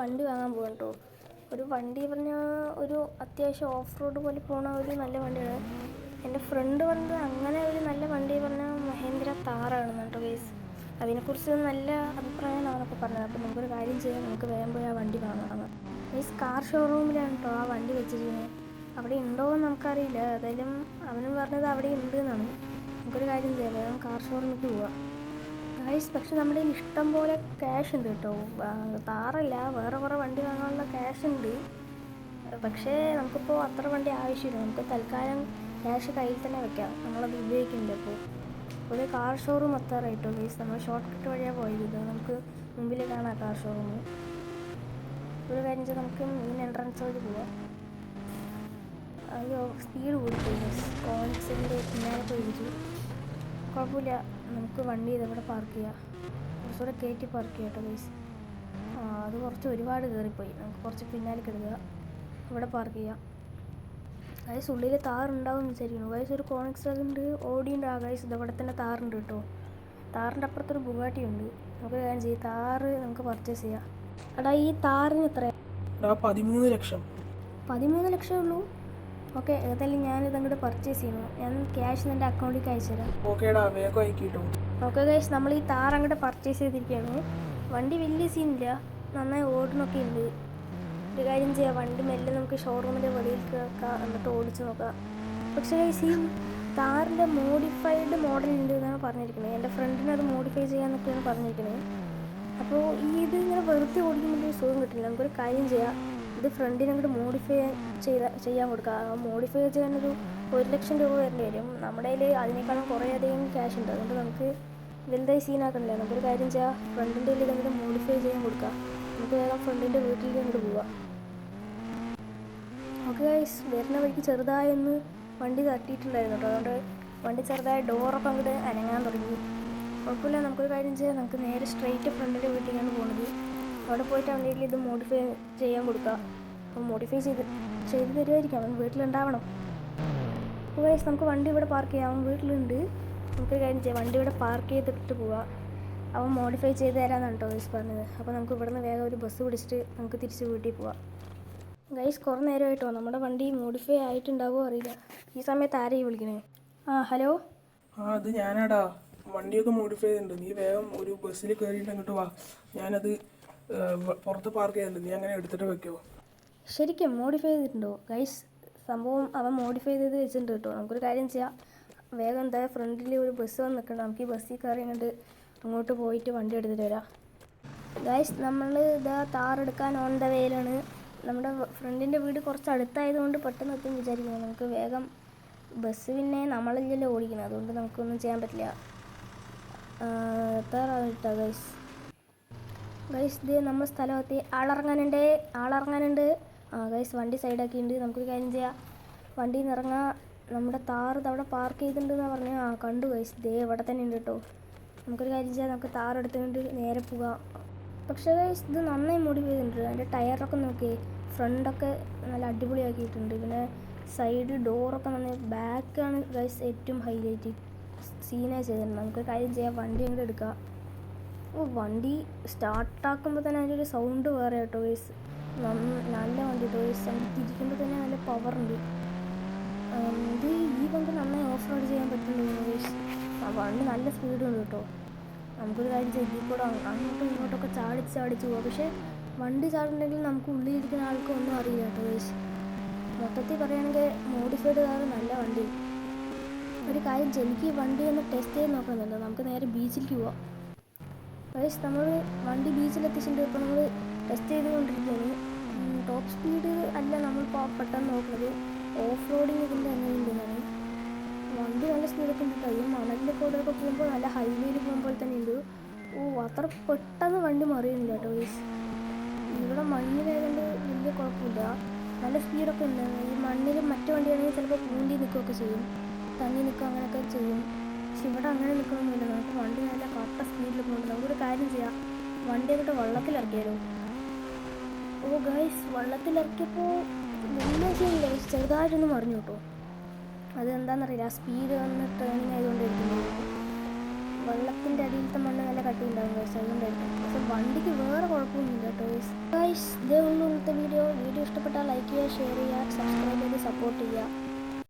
വണ്ടി വാങ്ങാൻ പോകാം കേട്ടോ. ഒരു വണ്ടി പറഞ്ഞാൽ ഒരു അത്യാവശ്യം ഓഫ് റോഡ് പോലെ പോകുന്ന ഒരു നല്ല വണ്ടിയാണ്. എൻ്റെ ഫ്രണ്ട് പറഞ്ഞത് അങ്ങനെ ഒരു നല്ല വണ്ടി പറഞ്ഞാൽ മഹേന്ദ്ര താറാണെന്ന് കേട്ടോ ഗൈസ്. അതിനെക്കുറിച്ച് നല്ല അഭിപ്രായമാണ് അവരൊക്കെ പറഞ്ഞത്. അപ്പോൾ നമുക്കൊരു കാര്യം ചെയ്യാം, നമുക്ക് വേഗം പോയി ആ വണ്ടി വാങ്ങാം. ഗൈസ് കാർ ഷോറൂമിലാണ് കേട്ടോ ആ വണ്ടി വെച്ചിരിക്കുന്നത്. അവിടെ ഉണ്ടോ എന്ന് നമുക്കറിയില്ല. ഏതായാലും അവനും പറഞ്ഞത് അവിടെ ഉണ്ട് എന്നാണ്. നമുക്കൊരു കാര്യം ചെയ്യാം, വേഗം കാർ ഷോറൂമിലേക്ക് പോവാം ഗൈസ്. പക്ഷെ നമ്മുടെ കയ്യിൽ ഇഷ്ടം പോലെ ക്യാഷ് ഉണ്ട് കേട്ടോ. താറല്ല, വേറെ കുറേ വണ്ടി വാങ്ങാനുള്ള ക്യാഷ് ഉണ്ട്. പക്ഷേ നമുക്കിപ്പോൾ അത്ര വണ്ടി ആവശ്യമില്ല. നമുക്ക് തൽക്കാലം ക്യാഷ് കയ്യിൽ തന്നെ വെക്കാം, നമ്മളത് ഉപയോഗിക്കുന്നില്ല. അപ്പോൾ ഒരു കാർ ഷോറൂം എത്താറായിട്ടോ ഗൈസ്. നമ്മൾ ഷോർട്ട് കട്ട് വഴിയാണ് പോയത്. നമുക്ക് മുമ്പിൽ കാണാം കാർ ഷോറൂം. ഒരു കാര്യം വെച്ചാൽ നമുക്ക് മെയിൻ എൻട്രൻസ് വഴി പോവാം. അയ്യോ സ്പീഡ് കൂടിപ്പോയി ഗൈസ്. കോൺസിൻ്റെ പിന്നാലെ പോയിരിച്ചു. കുഴപ്പമില്ല, നമുക്ക് വണ്ടി ഇതവിടെ പാർക്ക് ചെയ്യാം. കുറച്ചുകൂടെ കയറ്റി പാർക്ക് ചെയ്യാം കേട്ടോ ഗൈസ്. അത് കുറച്ച് ഒരുപാട് കയറിപ്പോയി. നമുക്ക് കുറച്ച് പിന്നാലേക്ക് എടുക്കുക, ഇവിടെ പാർക്ക് ചെയ്യാം ഗൈസ്. ഉള്ളിൽ താറുണ്ടാവും എന്ന് വിചാരിക്കുന്നു ഗൈസ്. ഒരു കോണിക്സ് ഉണ്ട്, ഓടിയുണ്ട്. ഗൈസ് ഇതവിടെ തന്നെ താറുണ്ട് കേട്ടോ. താറിൻ്റെ അപ്പുറത്തൊരു ബുഗാട്ടി ഉണ്ട്. നമുക്ക് കാര്യം ചെയ്യും, താറ് നമുക്ക് പർച്ചേസ് ചെയ്യാം. എടാ ഈ താറിന് എത്രയാണ്? 13 ലക്ഷം. 13 ലക്ഷം ഉള്ളൂ? ഓക്കെ, ഏതായാലും ഞാനിത് അങ്ങോട്ട് പർച്ചേസ് ചെയ്യുന്നു. ഞാൻ ക്യാഷ് എൻ്റെ അക്കൗണ്ടിലേക്ക് അയച്ചു തരാം. ഓക്കേടാ, വേഗം അയക്കിട്ടോ. ഓക്കെ ഗൈസ്, നമ്മൾ ഈ താർ അങ്ങോട്ട് പർച്ചേസ് ചെയ്തിരിക്കുകയാണ്. വണ്ടി വലിയ സീനില്ല, നന്നായി ഓടുന്നൊക്കെ ഉണ്ട്. ഒരു കാര്യം ചെയ്യാം, വണ്ടി മെല്ലെ നമുക്ക് ഷോറൂമിൻ്റെ വെളിയിലേക്ക് വെക്കാം, എന്നിട്ട് ഓടിച്ച് നോക്കാം. പക്ഷേ ഗൈസ് ഈ താറിൻ്റെ മോഡിഫൈഡ് മോഡൽ ഉണ്ട് എന്നാണ് പറഞ്ഞിരിക്കുന്നത്. എൻ്റെ ഫ്രണ്ടിന് അത് മോഡിഫൈ ചെയ്യാമെന്നൊക്കെയാണ് പറഞ്ഞിരിക്കുന്നത്. അപ്പോൾ ഇത് ഇങ്ങനെ വെറുതെ ഓടിക്കുമ്പോൾ സുഖം കിട്ടില്ല. നമുക്കൊരു കാര്യം ചെയ്യാം, ഇത് ഫ്രണ്ടിന് അങ്ങോട്ട് മോഡിഫൈ ചെയ്യാൻ കൊടുക്കുക. മോഡിഫൈ ചെയ്യാനൊരു 1 ലക്ഷം രൂപ വരേണ്ടി വരും. നമ്മുടെ കയ്യിൽ അതിനേക്കാളും കുറേ അധികം ക്യാഷ് ഉണ്ട്. അതുകൊണ്ട് നമുക്ക് വലുതായി സീനാക്കണില്ല. നമുക്കൊരു കാര്യം ചെയ്യാം, ഫ്രണ്ടിൻ്റെ കയ്യിൽ ഇതങ്ങോട്ട് മോഡിഫൈ ചെയ്യാൻ കൊടുക്കുക. നമുക്ക് വേഗം ഫ്രണ്ടിൻ്റെ വീട്ടിലേക്ക് അങ്ങോട്ട് പോവാം. ഓക്കെ ഗൈസ്, വരുന്ന വഴിക്ക് ചെറുതായൊന്ന് വണ്ടി തട്ടിയിട്ടുണ്ടായിരുന്നു കേട്ടോ. അതുകൊണ്ട് വണ്ടി ചെറുതായ ഡോറൊക്കെ അങ്ങോട്ട് അനങ്ങാൻ തുടങ്ങി. കുഴപ്പമില്ല, നമുക്കൊരു കാര്യം ചെയ്യാം, നമുക്ക് നേരെ സ്ട്രെയിറ്റ് ഫ്രണ്ടിൻ്റെ വീട്ടിലേക്കാണ് പോകുന്നത്. അവിടെ പോയിട്ട് അവൻ്റെ വീട്ടിൽ ഇത് മോഡിഫൈ ചെയ്യാൻ കൊടുക്കുക. അപ്പോൾ മോഡിഫൈ ചെയ്ത് തരുമായിരിക്കും, അവൻ വീട്ടിലുണ്ടാവണം. അപ്പോൾ ഗൈസ് നമുക്ക് വണ്ടി ഇവിടെ പാർക്ക് ചെയ്യാം. അവൻ വീട്ടിലുണ്ട്. നമുക്കൊരു കാര്യം ചെയ്യാം, വണ്ടി ഇവിടെ പാർക്ക് ചെയ്തിട്ട് പോവാം. അവൻ മോഡിഫൈ ചെയ്ത് തരാമെന്നാണ് കേട്ടോ ഗൈസ് പറഞ്ഞത്. അപ്പോൾ നമുക്ക് ഇവിടെ നിന്ന് വേഗം ഒരു ബസ് പിടിച്ചിട്ട് നമുക്ക് തിരിച്ച് വീട്ടിൽ പോവാം. ഗൈസ് കുറേ നേരമായിട്ടോ നമ്മുടെ വണ്ടി മോഡിഫൈ ആയിട്ടുണ്ടാവുമോ അറിയില്ല. ഈ സമയത്ത് ആരെയും വിളിക്കണേ? ഹലോ. അത് ഞാനാടാ, വണ്ടിയൊക്കെ മോഡിഫൈ ചെയ്തിട്ടുണ്ട്. നീ വേഗം ഒരു ബസ്സിൽ കയറിയിട്ട് അങ്ങോട്ട് വാ. ഞാനത് പുറത്ത് പാർക്ക് ചെയ്തിട്ടുണ്ട്, നീ അങ്ങനെ എടുത്തിട്ട് വെക്കുമോ? ശരിക്കും മോഡിഫൈ ചെയ്തിട്ടുണ്ടോ ഗൈസ്? സംഭവം അവൻ മോഡിഫൈ ചെയ്ത് വെച്ചിട്ടുണ്ട് കേട്ടോ. നമുക്കൊരു കാര്യം ചെയ്യാം, വേഗം എന്തായാലും ഫ്രണ്ടിൽ ഒരു ബസ് വന്ന് നിൽക്കണം. നമുക്ക് ഈ ബസ്സിൽ കയറി അങ്ങോട്ട് പോയിട്ട് വണ്ടി എടുത്തിട്ട് വരാം. ഗൈസ് നമ്മൾ ഇതാ താറെടുക്കാൻ ഓൺ ദ വേയിലാണ്. നമ്മുടെ ഫ്രണ്ടിൻ്റെ വീട് കുറച്ച് അടുത്തായതുകൊണ്ട് പെട്ടെന്ന് എത്തും വിചാരിക്കുന്നു. നമുക്ക് വേഗം ബസ് പിന്നെ നമ്മളില്ലല്ലോ ഓടിക്കണം, അതുകൊണ്ട് നമുക്കൊന്നും ചെയ്യാൻ പറ്റില്ല. എത്താറായിട്ടാ ഗൈസ് ഇതേ നമ്മൾ സ്ഥലമെത്തി. ആളിറങ്ങാനുണ്ട്. ഗൈസ് വണ്ടി സൈഡാക്കിയിട്ടുണ്ട്. നമുക്കൊരു കാര്യം ചെയ്യാം, വണ്ടിയിൽ നിന്ന് ഇറങ്ങാം. നമ്മുടെ താറ് അവിടെ പാർക്ക് ചെയ്തിട്ടുണ്ടെന്നാണ് പറഞ്ഞത്. കണ്ടു ഗൈസ്, ഇതേ ഇവിടെ തന്നെ ഉണ്ട് കേട്ടോ. നമുക്കൊരു കാര്യം ചെയ്യാം, നമുക്ക് താറെടുത്തുകൊണ്ട് നേരെ പോകാം. പക്ഷേ ഗൈസ് ഇത് നന്നായി മോഡിഫൈ ചെയ്തിട്ടുണ്ട്. അതിൻ്റെ ടയറൊക്കെ നോക്കി, ഫ്രണ്ടൊക്കെ നല്ല അടിപൊളിയാക്കിയിട്ടുണ്ട്. പിന്നെ സൈഡ് ഡോറൊക്കെ നന്നായി. ബാക്കാണ് ഗൈസ് ഏറ്റവും ഹൈലൈറ്റ്, സീനായി ചെയ്തിട്ടുണ്ട്. നമുക്കൊരു കാര്യം ചെയ്യാം, വണ്ടി അങ്ങോട്ട് എടുക്കാം. വണ്ടി സ്റ്റാർട്ടാക്കുമ്പോൾ തന്നെ അതിൻ്റെ ഒരു സൗണ്ട് വേറെ കേട്ടോ ഗൈസ്. നല്ല വണ്ടി കേട്ടോ ഗൈസ്. നമുക്ക് തിരിക്കുമ്പോൾ തന്നെ നല്ല പവറുണ്ട്. ഇത് ഈ വണ്ടി നന്നായി ഓഫ് റോഡ് ചെയ്യാൻ പറ്റുന്നുണ്ട് ഗൈസ്. വണ്ടി നല്ല സ്പീഡുണ്ട് കേട്ടോ. നമുക്കൊരു കാര്യം ചെയ്ത് ഇതിൽ കൂടെ അങ്ങോട്ടും ഇങ്ങോട്ടൊക്കെ ചാടിച്ച് പോകാം. പക്ഷേ വണ്ടി ചാടുന്നുണ്ടെങ്കിൽ നമുക്ക് ഉള്ളിലിരിക്കുന്ന ആൾക്ക് ഒന്നും അറിയില്ല കേട്ടോ ഗൈസ്. മൊത്തത്തിൽ പറയുകയാണെങ്കിൽ മോഡിഫൈഡ് കാർ നല്ല വണ്ടി. ഒരു കാര്യം എനിക്ക് വണ്ടി ഒന്ന് ടെസ്റ്റ് ചെയ്ത് നോക്കുന്നുണ്ട്. നമുക്ക് നേരെ ബീച്ചിലേക്ക് പോവാം ഗൈസ്. നമ്മൾ വണ്ടി ബീച്ചിലെത്തിച്ചിട്ടുണ്ട്. ഇപ്പോൾ നമ്മൾ ടെസ്റ്റ് ചെയ്തുകൊണ്ടിരിക്കുകയാണ്. ടോപ്പ് സ്പീഡ് അല്ല നമ്മളിപ്പോൾ പെട്ടെന്ന് നോക്കുന്നത്, ഓഫ് റോഡിങ് ഇതിൻ്റെ എങ്ങനെയുണ്ടെന്നാണ്. വണ്ടി നല്ല സ്പീഡൊക്കെ ഉണ്ട് കേട്ടോ. ഈ മണലിൻ്റെ കൂടെയൊക്കെ പോകുമ്പോൾ നല്ല ഹൈവേയിൽ പോകുമ്പോൾ തന്നെ ഉണ്ട്. അത്ര പെട്ടെന്ന് വണ്ടി മറിയുന്നില്ല കേട്ടോ ഗൈസ്. ഇവിടെ മണ്ണിലായതുകൊണ്ട് വലിയ കുഴപ്പമില്ല, നല്ല സ്പീഡൊക്കെ ഉണ്ട്. ഈ മണ്ണിൽ മറ്റു വണ്ടിയാണെങ്കിൽ ചിലപ്പോൾ പൂണ്ടി നിൽക്കുകയൊക്കെ ചെയ്യും, തങ്ങി നിൽക്കുക, അങ്ങനെയൊക്കെ ചെയ്യും. പക്ഷെ ഇവിടെ അങ്ങനെ നിൽക്കണമെന്നില്ല. നമുക്ക് വണ്ടി നല്ല കറക്റ്റ് സ്പീഡിൽ പോകുന്നുണ്ട്. നമുക്കൊരു കാര്യം ചെയ്യാം, വണ്ടി അങ്ങോട്ട് വെള്ളത്തിലിറക്കിയാലോ? ഗൈസ് വെള്ളത്തിലിറക്കിയപ്പോൾ വലിയ ചെയ്യില്ല ഗൈസ്, ചെറുതായിട്ടൊന്നും മറിഞ്ഞു കേട്ടോ. അതെന്താണെന്നറിയില്ല, സ്പീഡ് വന്ന് ടേണിങ് ആയതുകൊണ്ടായിരിക്കും. വെള്ളത്തിൻ്റെ അടിയിലത്തെ മണ്ണ് നല്ല കട്ടിയുണ്ടാകും ഗൈസ്, അതുകൊണ്ടായിരിക്കും. പക്ഷെ വണ്ടിക്ക് വേറെ കുഴപ്പമൊന്നുമില്ല കേട്ടോ ഗൈസ്. ഇതേ ഉള്ളൂ ഇന്നത്തെ വീഡിയോ. വീഡിയോ ഇഷ്ടപ്പെട്ടാൽ ലൈക്ക് ചെയ്യുക, ഷെയർ ചെയ്യുക, സബ്സ്ക്രൈബ് ചെയ്ത് സപ്പോർട്ട് ചെയ്യുക.